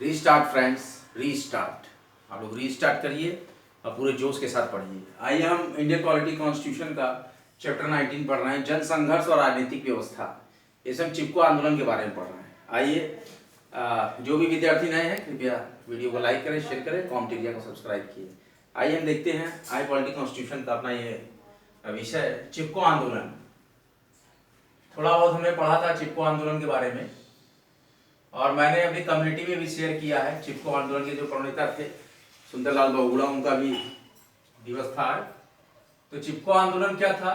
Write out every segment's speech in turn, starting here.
Restart friends, restart. आप लोग restart करिए और पूरे जोश के साथ पढ़िए। आइए हम इंडियन पॉलिटी कॉन्स्टिट्यूशन का चैप्टर 19 पढ़ रहे हैं, जन संघर्ष और राजनीतिक व्यवस्था। इस हम चिपको आंदोलन के बारे में पढ़ रहे हैं। आइए, जो भी विद्यार्थी नए हैं कृपया वीडियो को लाइक करें, शेयर करें, कॉमेंट एरिया को सब्सक्राइब किए। आइए हम देखते हैं आई पॉलिटी कॉन्स्टिट्यूशन का अपना ये विषय चिपको आंदोलन। थोड़ा बहुत हमने पढ़ा था चिपको आंदोलन के बारे में और मैंने अपनी कम्युनिटी में भी शेयर किया है। चिपको आंदोलन के जो प्रणेता थे सुंदरलाल बहुगुणा, उनका भी दिवस था। तो चिपको आंदोलन क्या था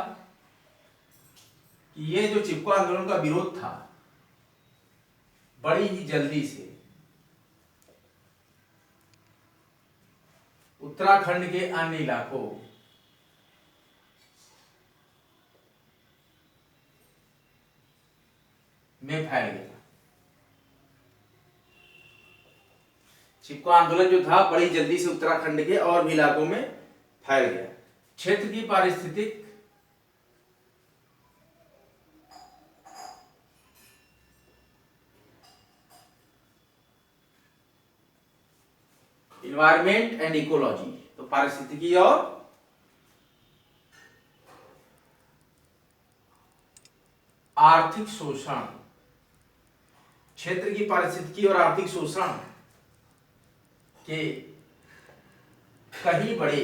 कि ये जो चिपको आंदोलन का विरोध था, बड़ी ही जल्दी से उत्तराखंड के अन्य इलाकों में फैल गया। चिपको आंदोलन जो था बड़ी जल्दी से उत्तराखंड के और भी इलाकों में फैल गया। क्षेत्र की पारिस्थितिक इन्वायरमेंट एंड इकोलॉजी, तो पारिस्थितिकी और आर्थिक शोषण, क्षेत्र की पारिस्थितिकी और आर्थिक शोषण के कई बड़े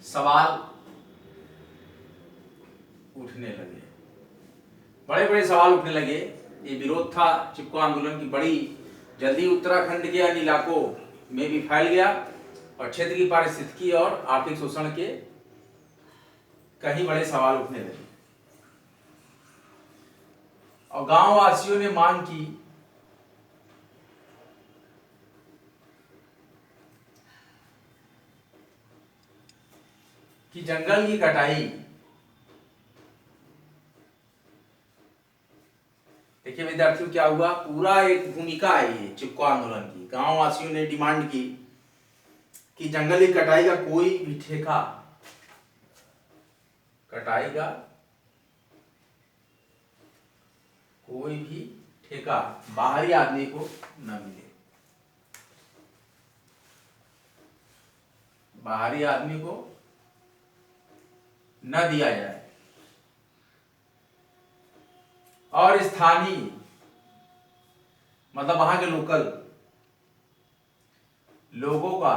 सवाल उठने लगे। बड़े बड़े सवाल उठने लगे। ये विरोध था चिपको आंदोलन की बड़ी जल्दी उत्तराखंड के अन्य इलाकों में भी फैल गया और क्षेत्र की पारिस्थितिकी और आर्थिक शोषण के कई बड़े सवाल उठने लगे। और गांव वासियों ने मांग की कि जंगल की कटाई, देखिए विद्यार्थियों क्या हुआ, पूरा एक भूमिका है ये चिपको आंदोलन की। गांव वासियों ने डिमांड की कि जंगल की कटाई का कोई भी ठेका, कटाई का कोई भी ठेका बाहरी आदमी को न मिले, बाहरी आदमी को न दिया जाए और स्थानीय मतलब वहां के लोकल लोगों का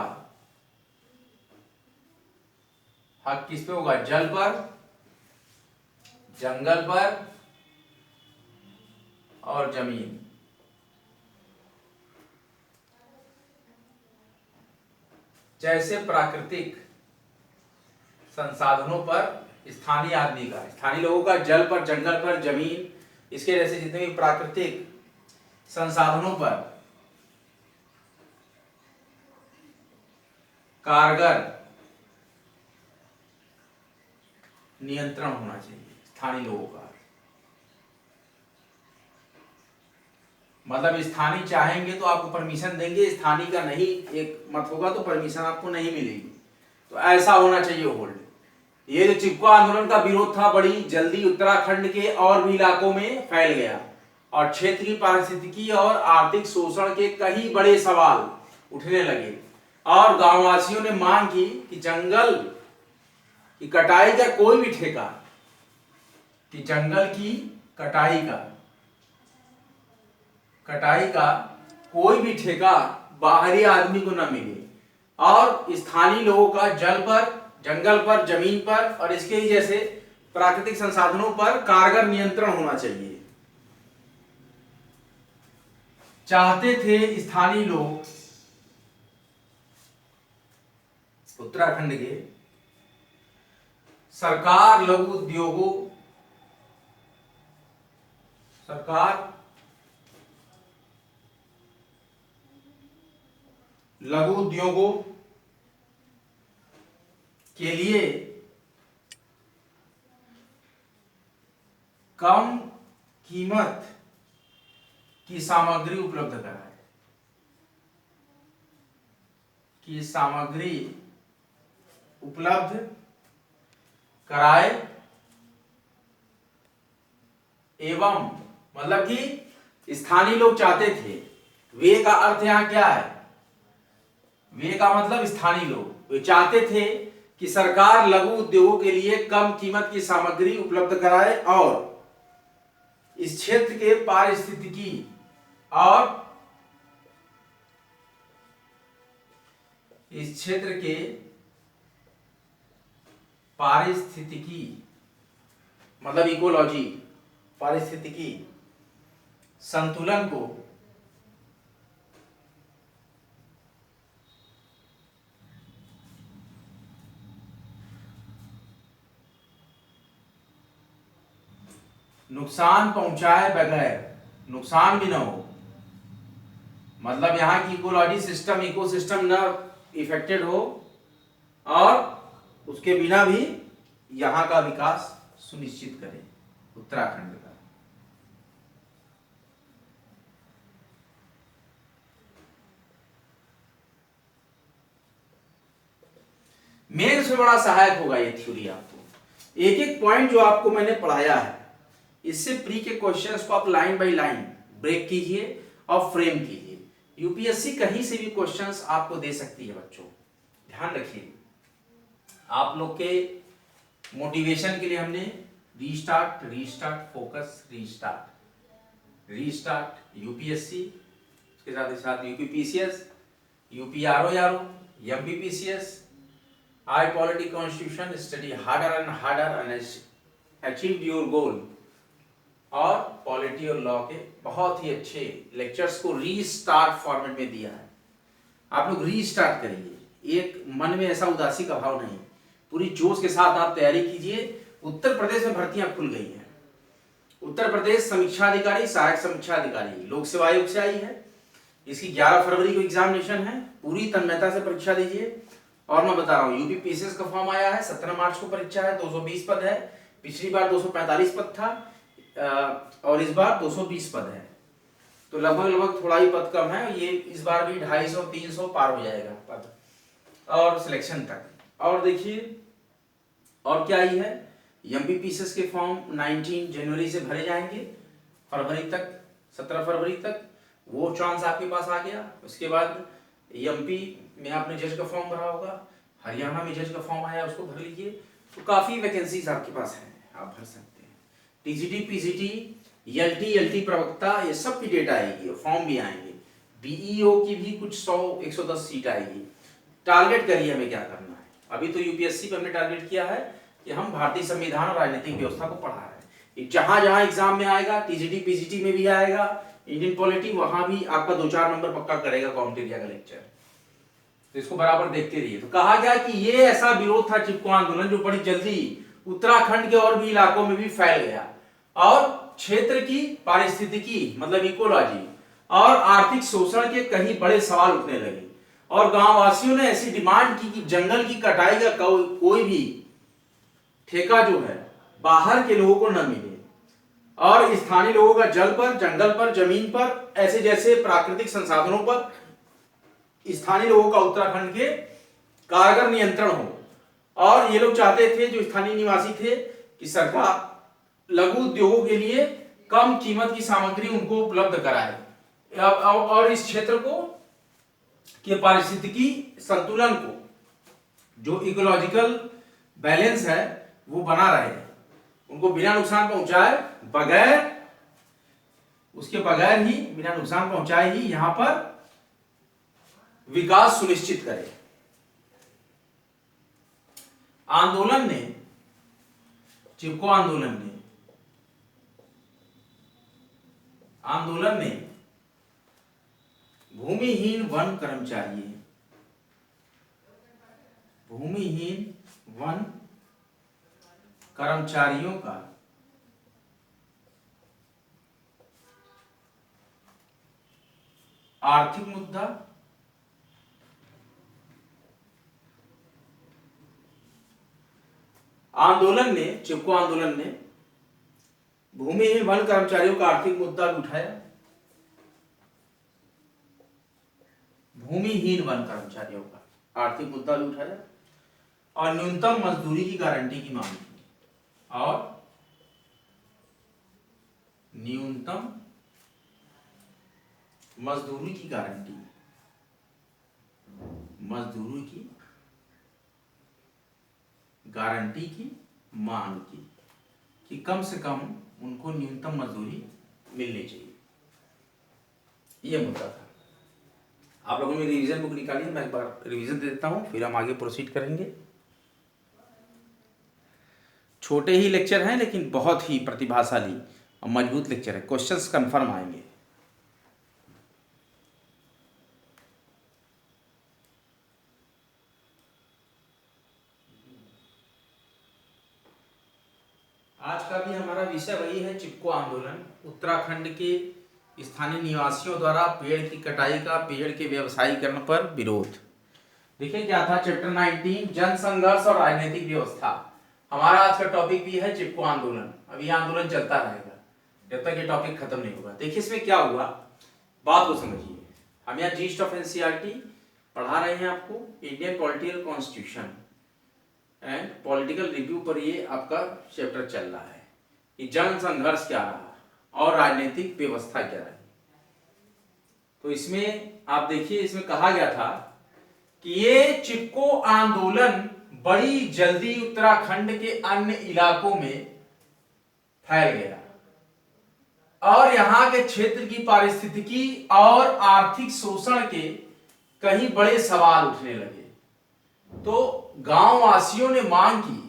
हक किस पे होगा, जल पर, जंगल पर और जमीन। जैसे प्राकृतिक संसाधनों पर स्थानीय आदमी का, स्थानीय लोगों का जल पर, जंगल पर, जमीन, इसके जैसे जितने भी प्राकृतिक संसाधनों पर कारगर नियंत्रण होना चाहिए स्थानीय लोगों का। मतलब स्थानीय चाहेंगे तो आपको परमिशन देंगे, स्थानीय का नहीं एक मत होगा तो परमिशन आपको नहीं मिलेगी। तो ऐसा होना चाहिए होल्ड। ये जो चिपको आंदोलन का विरोध था बड़ी जल्दी उत्तराखंड के और भी इलाकों में फैल गया और क्षेत्र की पारिस्थितिकी और आर्थिक शोषण के कई बड़े सवाल उठने लगे और गांववासियों ने मांग की कि जंगल की कटाई का कोई भी ठेका, कि जंगल की कटाई का कोई भी ठेका बाहरी आदमी को न मिले और स्थानीय लोगों का जल पर, जंगल पर, जमीन पर और इसके ही जैसे प्राकृतिक संसाधनों पर कारगर नियंत्रण होना चाहिए। चाहते थे स्थानीय लोग उत्तराखंड के सरकार लघु उद्योगों, सरकार लघु उद्योगों के लिए कम कीमत की सामग्री उपलब्ध कराए, की सामग्री उपलब्ध कराए एवं मतलब कि स्थानीय लोग चाहते थे, वे का अर्थ यहाँ क्या है, वे का मतलब स्थानीय लोग, वे चाहते थे कि सरकार लघु उद्योगों के लिए कम कीमत की सामग्री उपलब्ध कराए और इस क्षेत्र के पारिस्थितिकी और इस क्षेत्र के पारिस्थितिकी मतलब इकोलॉजी, पारिस्थितिकी संतुलन को नुकसान पहुंचाए बगैर, नुकसान भी ना हो, मतलब यहाँ की इकोलॉजी सिस्टम, इकोसिस्टम ना इफेक्टेड हो और उसके बिना भी यहाँ का विकास सुनिश्चित करे उत्तराखंड का। मेंस में बड़ा सहायक होगा ये थ्योरी आपको, एक एक पॉइंट जो आपको मैंने पढ़ाया है इससे प्री के क्वेश्चंस को आप लाइन बाय लाइन ब्रेक कीजिए और फ्रेम कीजिए। यूपीएससी कहीं से भी क्वेश्चंस आपको दे सकती है बच्चों, ध्यान रखिए। आप लोग के मोटिवेशन के लिए हमने restart, restart, focus, restart, restart UPSC, उसके साथ ही साथ UPPCS, UPRO, MPPCS, I polity constitution, study harder and harder and achieve your goal, और पॉलिटी और लॉ के बहुत ही अच्छे लेक्चर्स को रीस्टार्ट फॉर्मेट में दिया है। आप लोग रीस्टार्ट करिए, एक मन में ऐसा उदासी का भाव नहीं, पूरी जोश के साथ आप तैयारी कीजिए। उत्तर प्रदेश में भर्तियां खुल गई हैं। उत्तर प्रदेश समीक्षा अधिकारी, सहायक समीक्षा अधिकारी लोक सेवा आयोग से आई है। इसकी 11 फरवरी को एग्जामिनेशन है, पूरी तन्मयता से परीक्षा दीजिए। और मैं बता रहा हूँ यूपी पीसीएस का फॉर्म आया है, 17 मार्च को परीक्षा है, 220 पद है। पिछली बार 245 पद था और इस बार 220 पद है, तो लगभग थोड़ा ही पद कम है। ये इस बार भी 250 300 पार हो जाएगा पद और सिलेक्शन तक। और देखिए और क्या ही है, एमपीपीसीएस के फॉर्म 19 जनवरी से भरे जाएंगे, फरवरी तक, 17 फरवरी तक वो चांस आपके पास आ गया। उसके बाद एमपी में आपने जज का फॉर्म भरा होगा, हरियाणा में जज का फॉर्म आया, उसको भर लीजिए। तो काफी वैकेंसीज आपके पास हैं, आप भर सकते हैं। टीजीटी, पीजीटी, एलटी प्रवक्ता, ये सब की डेट आएगी, फॉर्म भी आएंगे। बीईओ की भी कुछ 100-110 सीट आएगी। टारगेट करिए हमें क्या करना है। अभी तो यूपीएससी पे हमने टारगेट किया है कि हम भारतीय संविधान और राजनीतिक व्यवस्था को पढ़ा रहे हैं। जहां जहां एग्जाम में आएगा, टीजीटी पीजीटी में भी आएगा, इंडियन पॉलिटी, वहां भी आपका 2-4 नंबर पक्का करेगा कॉम्पिटेटिव का लेक्चर। तो इसको बराबर देखते रहिए। तो कहा गया कि ये ऐसा विरोध था, चिपको आंदोलन, जो बड़ी जल्दी उत्तराखंड के और भी इलाकों में भी फैल गया और क्षेत्र की पारिस्थितिकी मतलब इकोलॉजी और आर्थिक शोषण के कहीं बड़े सवाल उठने लगे। और गांव वासियों ने ऐसी डिमांड की कि जंगल की कटाई का कोई भी ठेका जो है बाहर के लोगों को न मिले और स्थानीय लोगों का जल पर, जंगल पर, जमीन पर, ऐसे जैसे प्राकृतिक संसाधनों पर स्थानीय लोगों का उत्तराखंड के कारगर नियंत्रण हो। और ये लोग चाहते थे, जो स्थानीय निवासी थे, कि सरकार लघु उद्योगों के लिए कम कीमत की सामग्री उनको उपलब्ध कराए और इस क्षेत्र को के पारिस्थितिकी संतुलन को, जो इकोलॉजिकल बैलेंस है, वो बना रहे, उनको बिना नुकसान पहुंचाए बगैर, उसके बगैर ही, बिना नुकसान पहुंचाए ही यहां पर विकास सुनिश्चित करे। आंदोलन ने, चिपको आंदोलन ने भूमिहीन वन कर्मचारियों का आर्थिक मुद्दा चिपको आंदोलन ने भूमिहीन वन कर्मचारियों का आर्थिक मुद्दा भी उठाया। भूमिहीन वन कर्मचारियों का आर्थिक मुद्दा भी उठाया और न्यूनतम मजदूरी की गारंटी की मांग की। और न्यूनतम मजदूरी की गारंटी, मजदूरी की गारंटी की मांग की कि कम से कम उनको न्यूनतम मजदूरी मिलनी चाहिए, ये मुद्दा था। आप लोगों ने रिवीजन बुक निकाली, मैं एक बार रिवीजन दे देता हूं, फिर हम आगे प्रोसीड करेंगे। छोटे ही लेक्चर हैं लेकिन बहुत ही प्रतिभाशाली और मजबूत लेक्चर है, क्वेश्चंस कंफर्म आएंगे। आज का भी हमारा विषय वही है, चिपको आंदोलन, उत्तराखंड के स्थानीय निवासियों द्वारा पेड़ की कटाई का पेड़ के व्यवसायीकरण पर विरोध। देखिए क्या था, चैप्टर 19 जन संघर्ष और राजनीतिक व्यवस्था। हमारा आज का टॉपिक भी है चिपको आंदोलन। अब ये आंदोलन चलता रहेगा जब तक ये टॉपिक खत्म नहीं होगा। देखिए इसमें क्या हुआ, बात को समझिए। हम यहाँ जीस्ट ऑफ एनसीईआरटी पढ़ा रहे हैं आपको, Indian political constitution and political review पर ये आपका चैप्टर चल रहा है कि जन संघर्ष क्या रहा और राजनीतिक व्यवस्था क्या रही। तो इसमें आप देखिए, इसमें कहा गया था कि ये चिपको आंदोलन बड़ी जल्दी उत्तराखंड के अन्य इलाकों में फैल गया और यहां के क्षेत्र की पारिस्थितिकी और आर्थिक शोषण के कई बड़े सवाल उठने लगे। तो गांव वासियों ने मांग की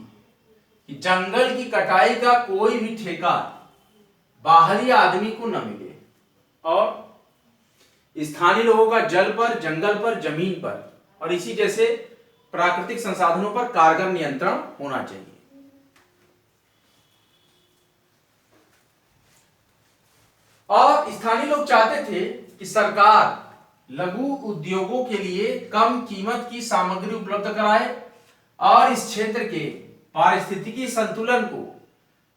कि जंगल की कटाई का कोई भी ठेका बाहरी आदमी को न मिले और स्थानीय लोगों का जल पर, जंगल पर, जमीन पर और इसी जैसे प्राकृतिक संसाधनों पर कारगर नियंत्रण होना चाहिए। और स्थानीय लोग चाहते थे कि सरकार लघु उद्योगों के लिए कम कीमत की सामग्री उपलब्ध कराए और इस क्षेत्र के पारिस्थितिकी संतुलन को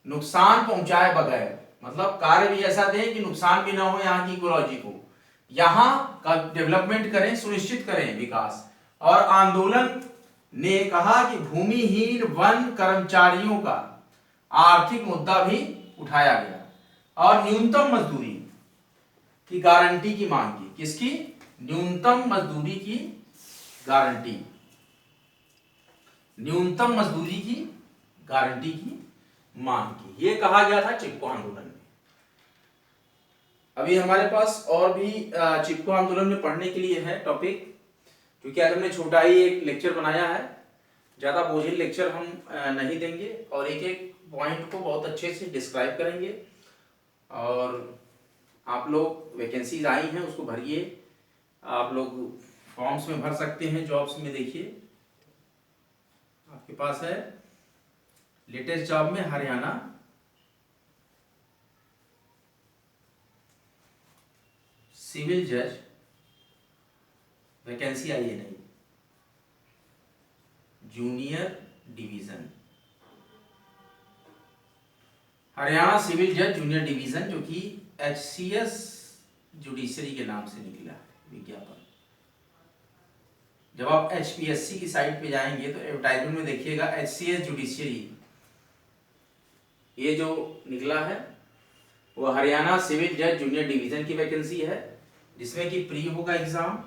नुकसान पहुंचाए बगैर, मतलब कार्य भी ऐसा दें कि नुकसान भी ना हो यहाँ की इकोलॉजी को, यहाँ का डेवलपमेंट करें, सुनिश्चित करें विकास। और आंदोलन ने कहा कि भूमिहीन वन कर्मचारियों का आर्थिक मुद्दा भी उठाया गया और न्यूनतम मजदूरी की गारंटी की मांग की। किसकी? न्यूनतम मजदूरी की गारंटी, न्यूनतम मजदूरी की गारंटी की मांग की, ये कहा गया था चिपको आंदोलन में। अभी हमारे पास और भी चिपको आंदोलन में पढ़ने के लिए है टॉपिक, क्योंकि आज हमने छोटा ही एक लेक्चर बनाया है, ज्यादा बोझिल लेक्चर हम नहीं देंगे और एक एक पॉइंट को बहुत अच्छे से डिस्क्राइब करेंगे। और आप लोग वैकेंसीज आई हैं उसको भरिए, आप लोग फॉर्म्स में भर सकते हैं, जॉब्स में देखिए आपके पास है लेटेस्ट जॉब में हरियाणा सिविल जज वैकेंसी आई है, नहीं, जूनियर डिवीजन, हरियाणा सिविल जज जूनियर डिवीजन, जो कि HCS जुडिशरी के नाम से निकला है विज्ञापन। जब आप HPSC की साइट पे जाएंगे तो एडवर्टाइजमेंट में देखिएगा HCS जुडिशरी, ये जो निकला है वो हरियाणा सिविल जज जूनियर डिवीजन की वैकेंसी है, जिसमें कि प्री होगा एग्जाम।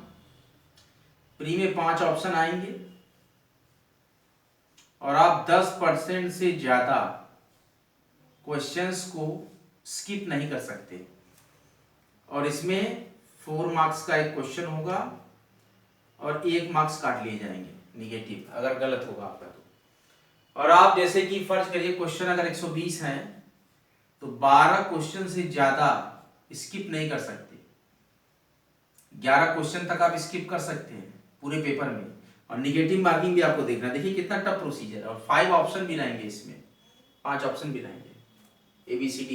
प्री में 5 ऑप्शन आएंगे और आप 10% से ज्यादा क्वेश्चंस को स्किप नहीं कर सकते और इसमें 4 मार्क्स का एक क्वेश्चन होगा और 1 मार्क्स काट लिए जाएंगे निगेटिव अगर गलत होगा आपका तो। और आप जैसे कि फर्ज करिए क्वेश्चन अगर 120 हैं तो 12 क्वेश्चन से ज्यादा स्किप नहीं कर सकते, 11 क्वेश्चन तक आप स्किप कर सकते हैं पूरे पेपर में। और निगेटिव मार्किंग भी आपको देखना, देखिए कितना टफ प्रोसीजर है। और 5 ऑप्शन भी रहेंगे इसमें, 5 ऑप्शन भी रहेंगे ABCD,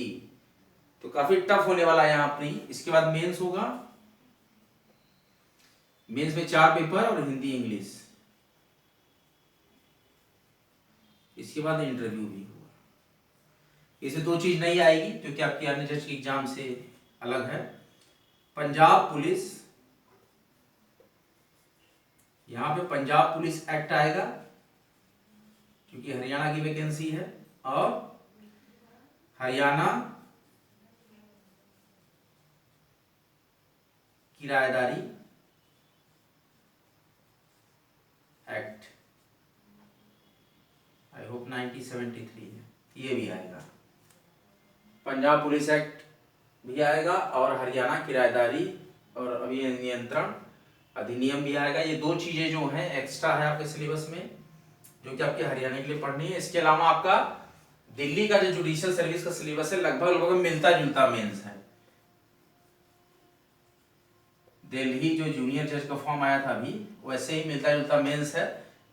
तो काफी टफ होने वाला है यहाँ प्री। इसके बाद मेंस होगा, मेंस में 4 पेपर और हिंदी इंग्लिश, इसके बाद इंटरव्यू भी होगा। इसमें 2 चीज नहीं आएगी क्योंकि आपकी अन्य जज के एग्जाम से अलग है। पंजाब पुलिस, यहाँ पे पंजाब पुलिस एक्ट आएगा क्योंकि हरियाणा की वैकेंसी है, और हरियाणा किराएदारी एक्ट, आई होप 1973 है, ये भी आएगा। पंजाब पुलिस एक्ट भी आएगा और हरियाणा किराएदारी और अभिनियंत्रण अधिनियम भी आएगा। ये दो चीजें जो हैं एक्स्ट्रा है आपके सिलेबस में, जो कि आपके हरियाणा के लिए पढ़नी है। इसके अलावा आपका दिल्ली का जो जुडिशियल सर्विस का सिलेबस है लगभग मिलता जुलता मेंस है। दिल्ली जो जूनियर जज का फॉर्म आया था अभी, वैसे ही मिलता जुलता मेंस है।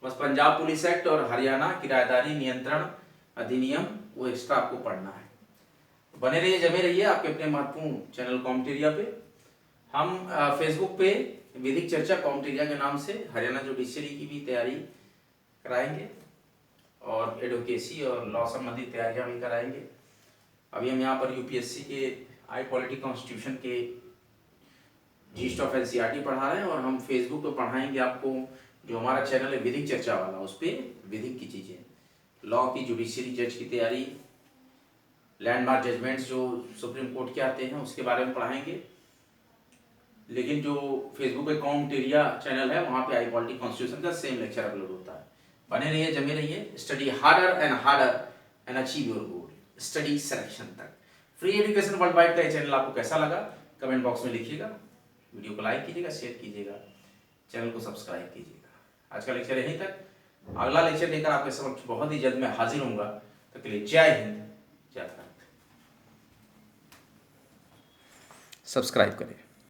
बस पंजाब पुलिस एक्ट और हरियाणा किराएदारी नियंत्रण अधिनियम वो एक्स्ट्रा आपको पढ़ना है। बने रहिए, जमे रहिए आपके अपने महत्वपूर्ण चैनल कॉम्पिटेरिया पे। हम फेसबुक पे विधिक चर्चा कॉम्पिटेरिया के नाम से हरियाणा जुडिशरी की भी तैयारी कराएंगे और एडवोकेसी और लॉ संबंधी तैयारियां भी कराएंगे। अभी हम यहाँ पर यूपीएससी के आई पॉलिटी कॉन्स्टिट्यूशन के जीस्ट ऑफ एनसीईआरटी पढ़ा रहे हैं और हम फेसबुक पे पढ़ाएंगे आपको जो हमारा चैनल है विधिक चर्चा वाला, उस पर विधिक की चीज़ें, लॉ की, जुडिशरी जज की तैयारी, लैंडमार्क जजमेंट्स जो सुप्रीम कोर्ट के आते हैं उसके बारे में पढ़ाएंगे। लेकिन जो फेसबुक पे कॉम्पिटेरिया चैनल है वहाँ पे आई पॉलिटी कॉन्स्टिट्यूशन का सेम लेक्चर अपलोड होता है। बने रहिए, जमे रहिए। Study harder and achieve your goal, study selection तक। फ्री एजुकेशन वर्ल्ड वाइड का ये चैनल आपको कैसा लगा कमेंट बॉक्स में लिखिएगा। वीडियो को लाइक कीजिएगा, शेयर कीजिएगा, चैनल को सब्सक्राइब कीजिएगा। आज का लेक्चर यहीं तक। अगला लेक्चर लेकर आपके समक्ष बहुत ही जल्द मैं हाजिर होऊंगा। तब के लिए जय हिंद, जय भारत। सब्सक्राइब करें।